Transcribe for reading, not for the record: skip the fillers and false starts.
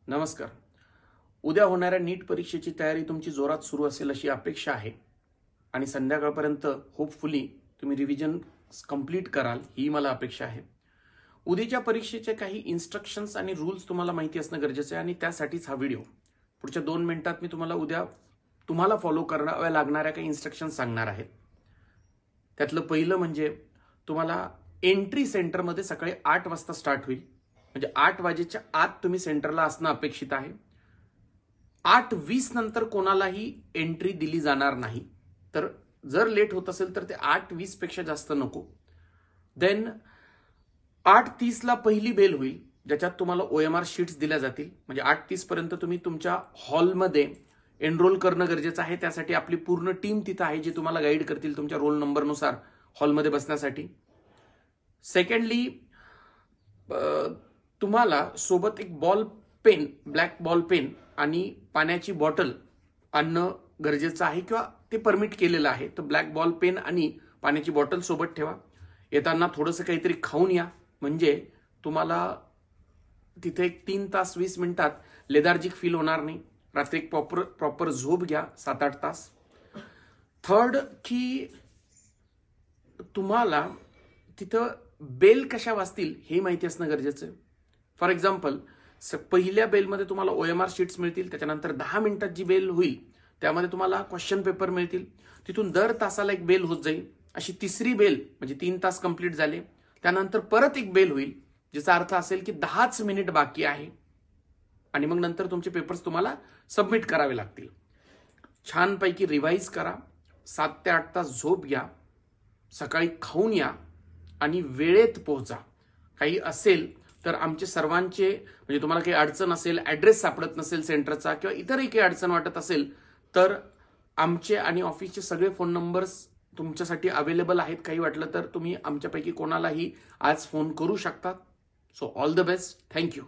नमस्कार. उद्या होणाऱ्या नीट परीक्षेची तयारी तुमची जोरात सुरू असेल अशी अपेक्षा आहे आणि संध्याकाळपर्यंत होपफुली तुम्ही रिव्हिजन कंप्लीट कराल ही मला अपेक्षा आहे. उद्याच्या परीक्षेचे काही इन्स्ट्रक्शन्स आणि रूल्स तुम्हाला माहिती असणं गरजेचं आहे आणि त्यासाठीच हा व्हिडिओ. पुढच्या 2 मिनिटात मी उद्या तुम्हाला फॉलो कराव्या लागणाऱ्या काही इन्स्ट्रक्शन्स सांगणार आहे. त्यातलं पहिलं म्हणजे तुम्हाला एंट्री सेंटरमध्ये सकाळी 8 वाजता स्टार्ट होईल. म्हणजे 8 वाजेच्या आत तुम्ही सेंटरला असणं अपेक्षित आहे. 8:20 नंतर कोणालाही एंट्री दिली जाणार नाही. तर जर लेट होत असेल तर ते 8:20 पेक्षा जास्त नको. देन 8:30 ला पहिली बेल होईल ज्याच्यात तुम्हाला OMR शीट्स दिल्या जातील. म्हणजे 8:30 पर्यंत तुम्ही तुमच्या हॉलमध्ये एनरोल करणं गरजेचं आहे. त्यासाठी आपली पूर्ण टीम तिथं आहे जी तुम्हाला गाईड करतील तुमच्या रोल नंबरनुसार हॉलमध्ये बसण्यासाठी. सेकंडली तुम्हाला सोबत एक ball pen, black ball pen आणि पाण्याची बॉटल आणणं गरजेचं आहे किंवा ते परमिट केलेलं आहे. तर ब्लॅक बॉल पेन आणि पाण्याची बॉटल सोबत ठेवा. येताना थोडंसं काहीतरी खाऊन या म्हणजे तुम्हाला तिथे एक 3 तास 20 मिनिटात लेदार्जिक फील होणार नाही. रात्री एक प्रॉपर झोप घ्या 7-8 तास. थर्ड की तुम्हाला तिथं बेल कशा वाजतील हे माहिती असणं गरजेचं आहे. फॉर एक्झाम्पल पहिल्या बेलमध्ये तुम्हाला OMR शीट्स मिळतील. त्याच्यानंतर 10 मिनिटात जी बेल होईल त्यामध्ये तुम्हाला क्वेश्चन पेपर मिळतील. तिथून दर तासाला एक बेल होत जाईल. अशी तिसरी बेल म्हणजे 3 तास कंप्लीट झाले. त्यानंतर परत एक बेल होईल ज्याचा अर्थ असेल की 10च मिनिट बाकी आहे आणि मग नंतर तुमचे पेपर्स तुम्हाला सबमिट करावे लागतील. छानपैकी रिवाइज करा. 7 ते 8 तास झोप घ्या. सकाळी खाऊन या आणि वेळेत पोहोचा. काही असेल तर आमचे सर्वांचे म्हणजे तुम्हाला काही अडचण असेल, ऍड्रेस सापडत नसेल सेंटरचा किंवा इतरही काही अडचण वाटत असेल तर आमचे आणि ऑफिसचे सगळे फोन नंबर्स तुमच्यासाठी अवेलेबल आहेत. काही वाटलं तर तुम्ही आमच्यापैकी कोणालाही आज फोन करू शकता. So all the best. Thank you.